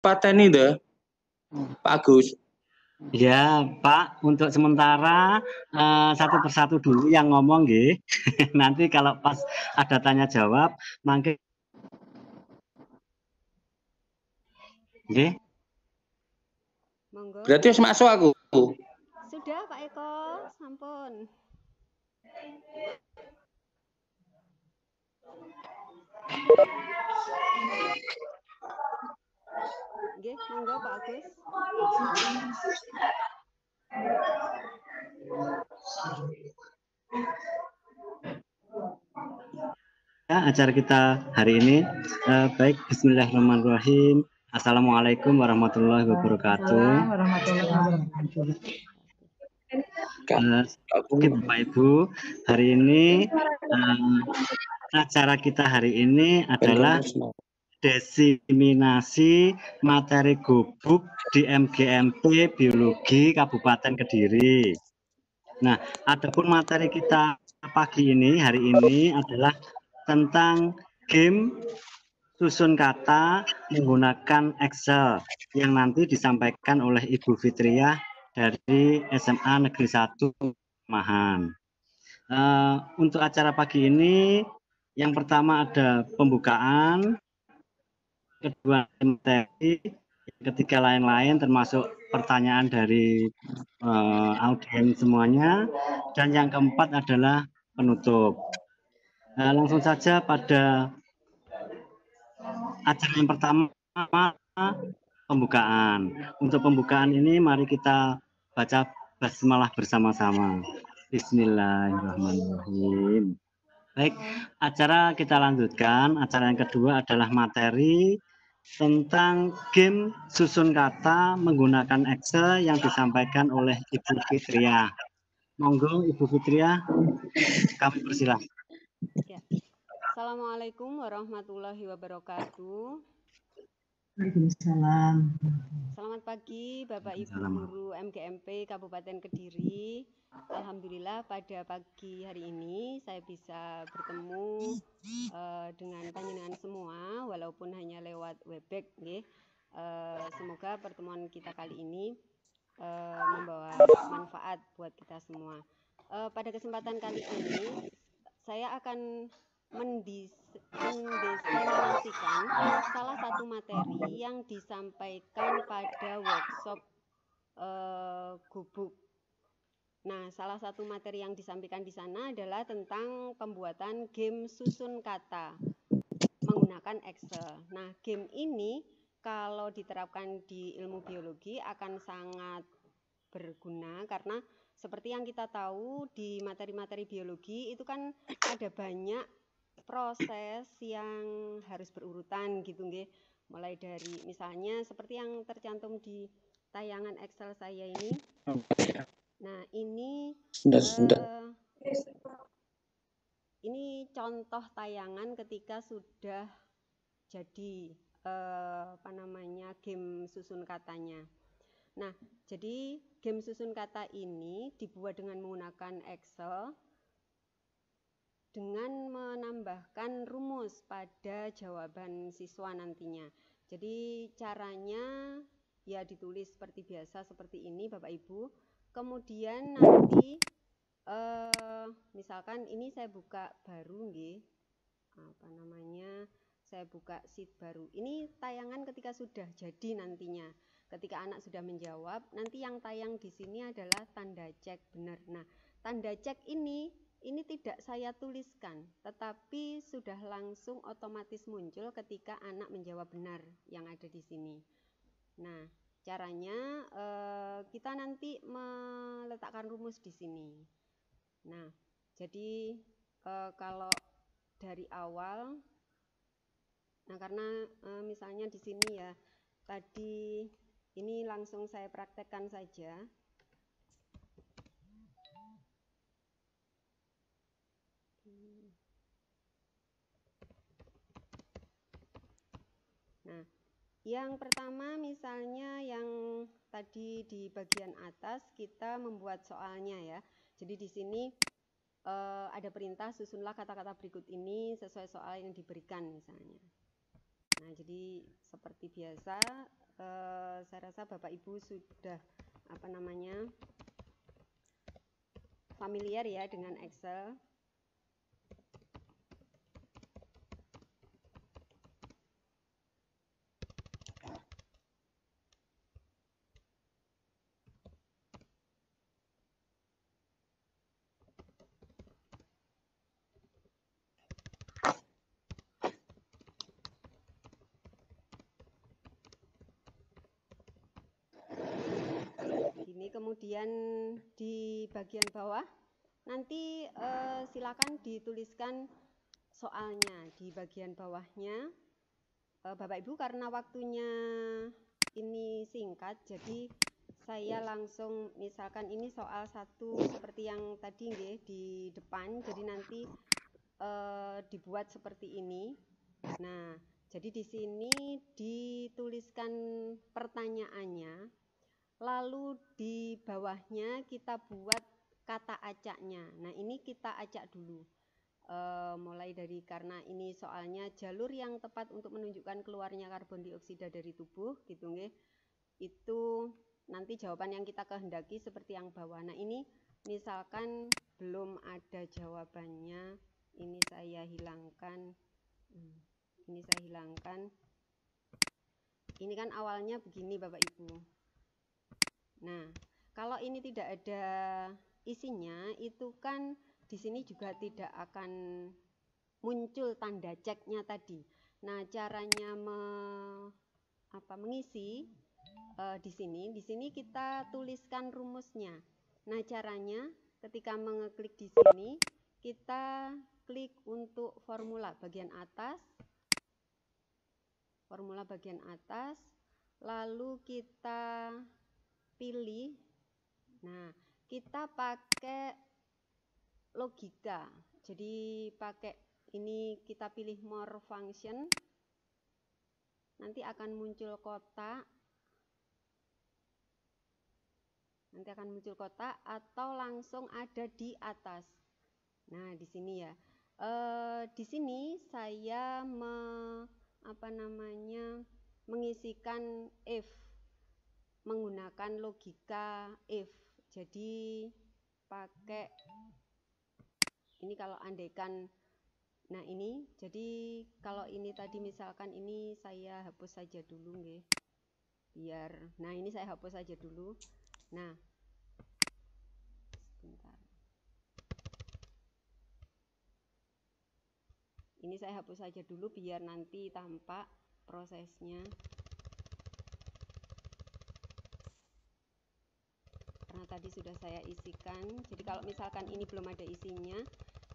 pateni deh, Pak Agus. Ya, Pak, untuk sementara satu persatu dulu yang ngomong, nggih. Nanti kalau pas ada tanya jawab, mangke nggih. Monggo. Berarti harus masuk aku. Sudah Pak Eko, sampun. Nggih, monggo Pak Agus. Ya, acara kita hari ini baik, bismillahirrahmanirrahim. Assalamualaikum warahmatullahi wabarakatuh. Oke, Bapak Ibu, hari ini acara kita hari ini adalah diseminasi materi gubuk di MGMP Biologi Kabupaten Kediri. Nah, adapun materi kita pagi ini, hari ini adalah tentang game susun kata menggunakan Excel yang nanti disampaikan oleh Ibu Fitriah dari SMA Negeri 1 Mahan. Untuk acara pagi ini, yang pertama ada pembukaan, kedua materi, ketiga lain-lain termasuk pertanyaan dari audiens semuanya, dan yang keempat adalah penutup. Langsung saja pada acara yang pertama, pembukaan. Untuk pembukaan ini mari kita baca basmalah bersama-sama. Bismillahirrahmanirrahim. Baik, acara kita lanjutkan. Acara yang kedua adalah materi tentang game susun kata menggunakan Excel yang disampaikan oleh Ibu Fitriah. Monggo Ibu Fitriah, kami persilahkan. Ya. Assalamualaikum warahmatullahi wabarakatuh. Waalaikumsalam. Selamat pagi Bapak Ibu Guru MGMP Kabupaten Kediri. Alhamdulillah pada pagi hari ini saya bisa bertemu dengan panjenengan semua walaupun hanya lewat Webex, nggih. Semoga pertemuan kita kali ini membawa manfaat buat kita semua. Pada kesempatan kali ini saya akan mendeseminasikan salah satu materi yang disampaikan pada workshop gubuk. Nah, salah satu materi yang disampaikan di sana adalah tentang pembuatan game susun kata menggunakan Excel. Nah, game ini kalau diterapkan di ilmu biologi akan sangat berguna karena seperti yang kita tahu di materi-materi biologi itu kan ada banyak proses yang harus berurutan gitu nggih. Mulai dari misalnya seperti yang tercantum di tayangan Excel saya ini. Nah, ini contoh tayangan ketika sudah jadi game susun katanya. Nah, jadi game susun kata ini dibuat dengan menggunakan Excel dengan menambahkan rumus pada jawaban siswa nantinya. Jadi caranya ya ditulis seperti biasa seperti ini Bapak Ibu. Kemudian nanti misalkan ini saya buka baru nggih. Saya buka sheet baru. Ini tayangan ketika sudah jadi nantinya. Ketika anak sudah menjawab, nanti yang tayang di sini adalah tanda cek benar. Nah, tanda cek ini tidak saya tuliskan, tetapi sudah langsung otomatis muncul ketika anak menjawab benar yang ada di sini. Nah, caranya kita nanti meletakkan rumus di sini. Nah, jadi kalau dari awal, nah karena misalnya di sini ya tadi ini langsung saya praktekkan saja. Nah, yang pertama misalnya yang tadi di bagian atas kita membuat soalnya ya. Jadi di sini ada perintah susunlah kata-kata berikut ini sesuai soal yang diberikan misalnya. Nah, jadi seperti biasa, saya rasa Bapak Ibu sudah familiar ya dengan Excel. Gini, kemudian di bagian bawah nanti silakan dituliskan soalnya di bagian bawahnya. Bapak Ibu, karena waktunya ini singkat, jadi saya langsung, misalkan ini soal 1 seperti yang tadi nggih di depan, jadi nanti dibuat seperti ini. Nah, jadi di sini dituliskan pertanyaannya, lalu di bawahnya kita buat kata acaknya. Nah, ini kita acak dulu. Mulai dari, karena ini soalnya jalur yang tepat untuk menunjukkan keluarnya karbon dioksida dari tubuh gitu nggih. Itu nanti jawaban yang kita kehendaki seperti yang bawah. Nah, ini misalkan belum ada jawabannya, ini saya hilangkan. Ini saya hilangkan. Ini kan awalnya begini Bapak Ibu. Nah, kalau ini tidak ada isinya, itu kan di sini juga tidak akan muncul tanda ceknya tadi. Nah, caranya mengisi di sini kita tuliskan rumusnya. Nah, caranya ketika mengeklik di sini, kita klik untuk formula bagian atas, lalu kita pilih. Nah, kita pakai logika. Jadi pakai ini, kita pilih more function. Nanti akan muncul kotak. Atau langsung ada di atas. Nah, di sini ya. Di sini saya mengisikan if menggunakan logika if. Jadi pakai ini kalau andaikan. Nah, ini jadi kalau ini tadi misalkan ini saya hapus saja dulu nggih. Nah, ini saya hapus saja dulu. Nah, sebentar. Ini saya hapus saja dulu biar nanti tampak prosesnya. Karena tadi sudah saya isikan. Jadi kalau misalkan ini belum ada isinya,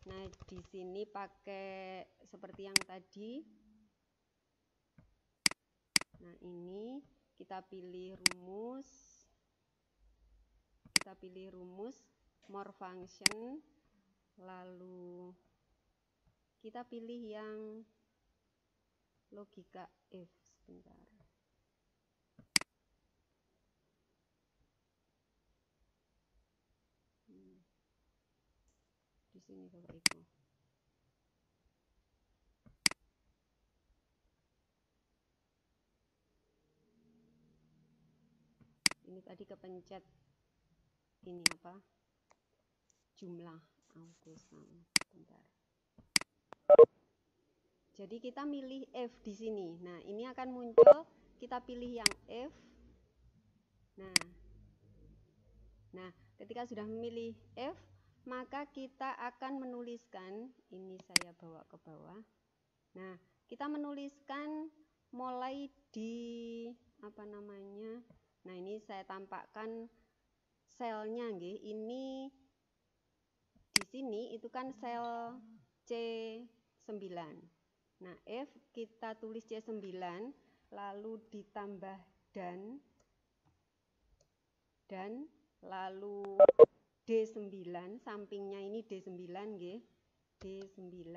nah di sini pakai seperti yang tadi. Nah, ini kita pilih rumus, more function, lalu kita pilih yang logika if. Sebentar. Di sini Bapak Ibu. Ini tadi kepencet ini jumlah autosum. Bentar. Jadi kita milih if di sini. Nah, ini akan muncul, kita pilih yang if. Nah, ketika sudah memilih if, maka kita akan menuliskan, ini saya bawa ke bawah. Nah, kita menuliskan mulai di Nah, ini saya tampakkan selnya nggih. Ini di sini itu kan sel C9. Nah, if kita tulis C9 lalu ditambah dan lalu D9, sampingnya ini D9 nggih. D9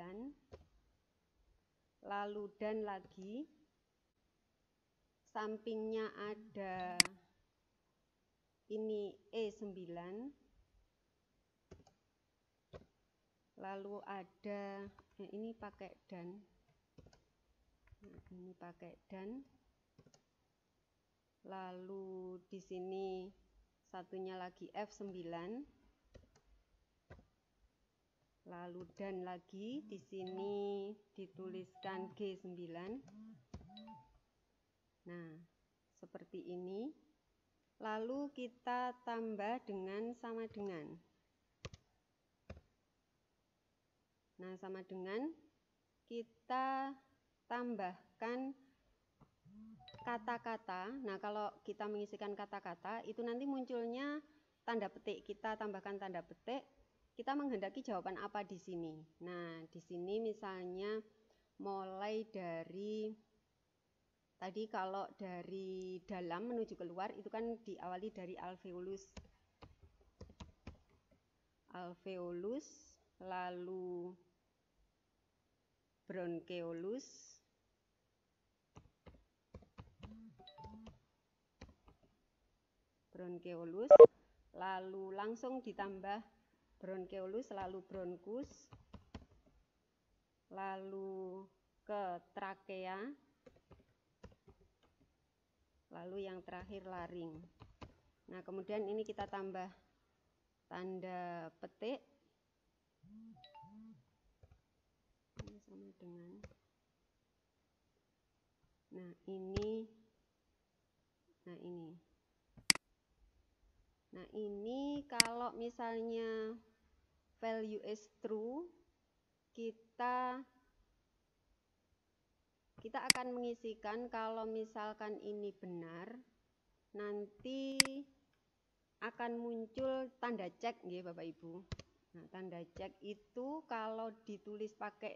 lalu dan lagi sampingnya ada ini E9, lalu ada ini pakai dan Nah, ini pakai dan. Lalu di sini satunya lagi F9. Lalu dan lagi di sini dituliskan G9. Nah, seperti ini. Lalu kita tambah dengan sama dengan. Nah, sama dengan kita tambahkan kata-kata. Nah, kalau kita mengisikan kata-kata, itu nanti munculnya tanda petik. Kita tambahkan tanda petik, kita menghendaki jawaban apa di sini. Nah, di sini misalnya mulai dari tadi kalau dari dalam menuju keluar itu kan diawali dari alveolus. Alveolus, lalu bronkeolus, bronkeolus, lalu langsung ditambah bronkeolus, lalu bronkus, lalu ke trakea, lalu yang terakhir laring. Nah, kemudian ini kita tambah tanda petik. Ini sama dengan. Nah, ini. Nah, ini. Nah, ini kalau misalnya value is true, kita akan mengisikan kalau misalkan ini benar, nanti akan muncul tanda cek ya Bapak Ibu. Nah, tanda cek itu kalau ditulis pakai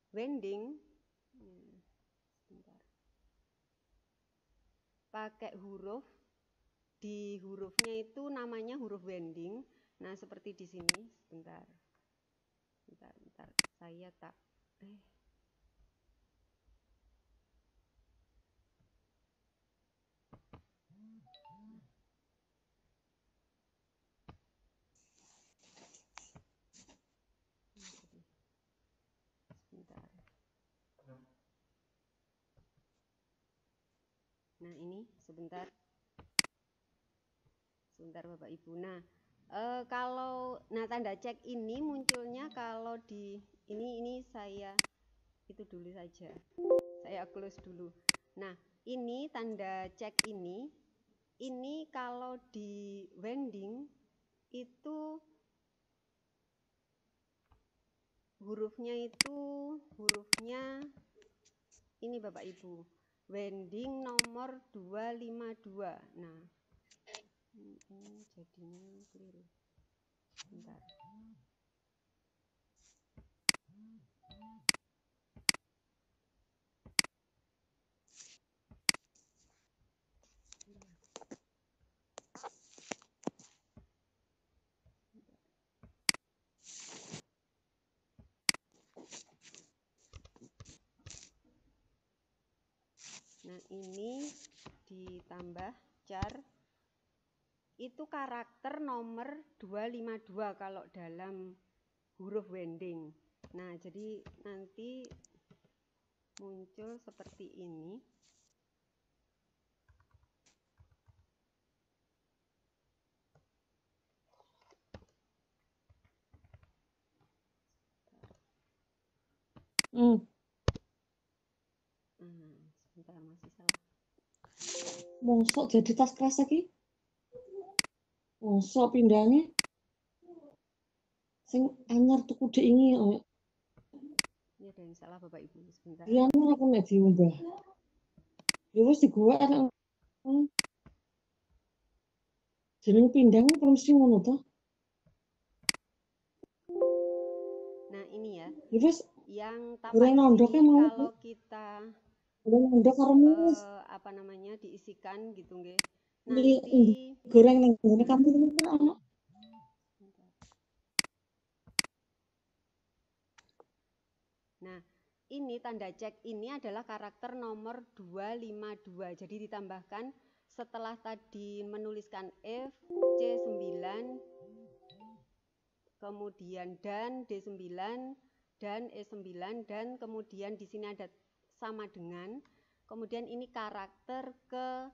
wending, pakai huruf, di hurufnya itu namanya huruf wending. Nah, seperti di sini. Sebentar, saya tak Nah, ini sebentar Bapak Ibu. Nah, kalau tanda cek ini munculnya kalau di ini saya itu dulu saja. Saya close dulu. Nah, ini tanda cek ini kalau di wending itu hurufnya ini Bapak Ibu. Wending nomor 252. Nah, ini jadinya keliru. Bentar. Nah, ini ditambah char itu karakter nomor 252 kalau dalam huruf wending. Nah, jadi nanti muncul seperti ini. Sebentar, masih salah. Mosok jadi tas keras lagi? Mosok pindahnya? Sing anyar tuku diingi oh. Ini ada yang salah Bapak Ibu, sebentar. Iya, aku nek diunggah. Ya wis digowo anak. Jeneng pindang mesti ngono to. Nah, ini ya. Ya wis Yang tampak goreng di nondoknya sini mau kalau kita goreng nondok karo mus. apa namanya diisikan gitu nggih. Nanti goreng nang ngene kampung ono. Nah, ini tanda cek ini adalah karakter nomor 252. Jadi ditambahkan setelah tadi menuliskan F, C9, kemudian dan D9 dan E9 dan kemudian di sini ada sama dengan, kemudian ini karakter ke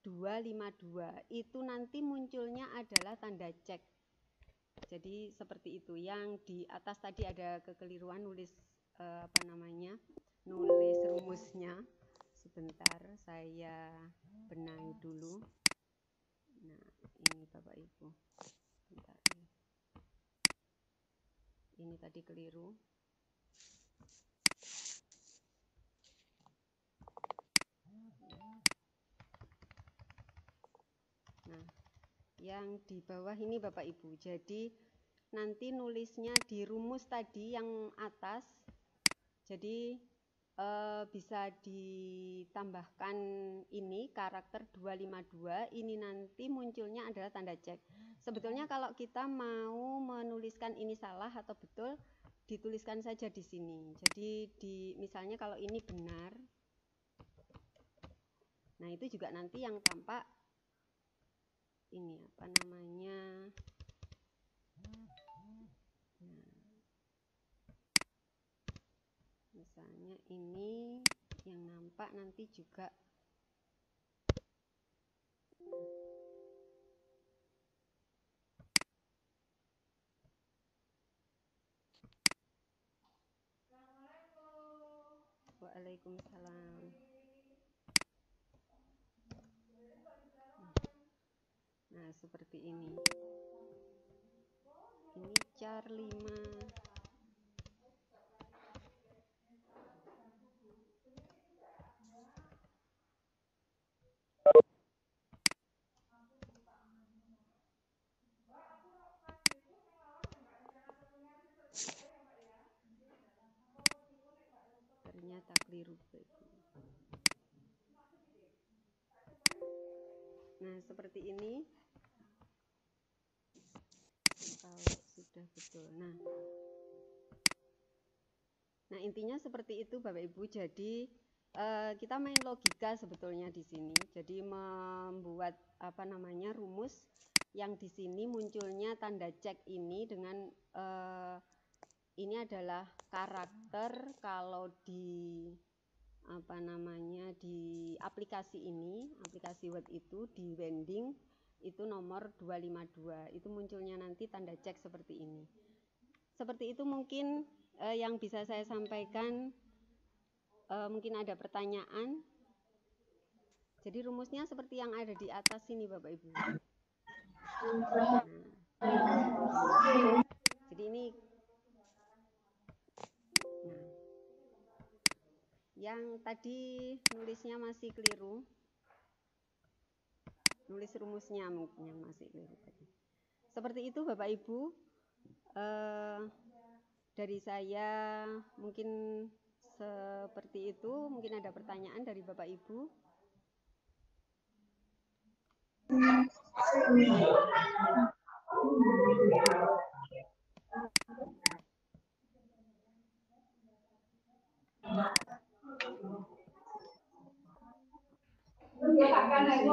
252, itu nanti munculnya adalah tanda cek. Jadi seperti itu. Yang di atas tadi ada kekeliruan nulis nulis rumusnya. Sebentar saya benahi dulu. Nah, ini Bapak Ibu. Bentar. Ini tadi keliru. Nah, yang di bawah ini Bapak Ibu. Jadi nanti nulisnya di rumus tadi yang atas. Jadi bisa ditambahkan ini karakter 252, ini nanti munculnya adalah tanda cek. Sebetulnya kalau kita mau menuliskan ini salah atau betul, dituliskan saja di sini. Jadi misalnya kalau ini benar, nah itu juga nanti yang tampak ini misalnya ini yang nampak nanti juga Waalaikumsalam. Nah, seperti ini. Ini char 5. Ternyata keliru. Nah, seperti ini. Kalau sudah betul. Nah, intinya seperti itu Bapak Ibu. Jadi kita main logika sebetulnya di sini. Jadi membuat rumus yang di sini munculnya tanda cek ini dengan ini adalah karakter kalau di di aplikasi ini, aplikasi Word itu di Wending itu nomor 252. Itu munculnya nanti tanda cek seperti ini. Seperti itu mungkin yang bisa saya sampaikan. Mungkin ada pertanyaan. Jadi rumusnya seperti yang ada di atas sini Bapak Ibu. Jadi ini yang tadi nulisnya masih keliru. Nulis rumusnya mungkin yang masih keliru tadi. Seperti itu Bapak Ibu. Dari saya mungkin seperti itu. Mungkin ada pertanyaan dari Bapak Ibu.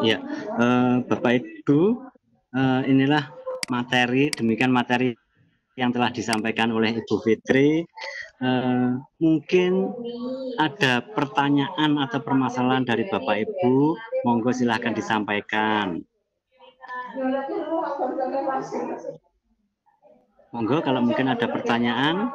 Ya, Bapak Ibu, inilah demikian materi yang telah disampaikan oleh Ibu Fitri. Mungkin ada pertanyaan atau permasalahan dari Bapak Ibu, monggo silahkan disampaikan. Monggo kalau mungkin ada pertanyaan.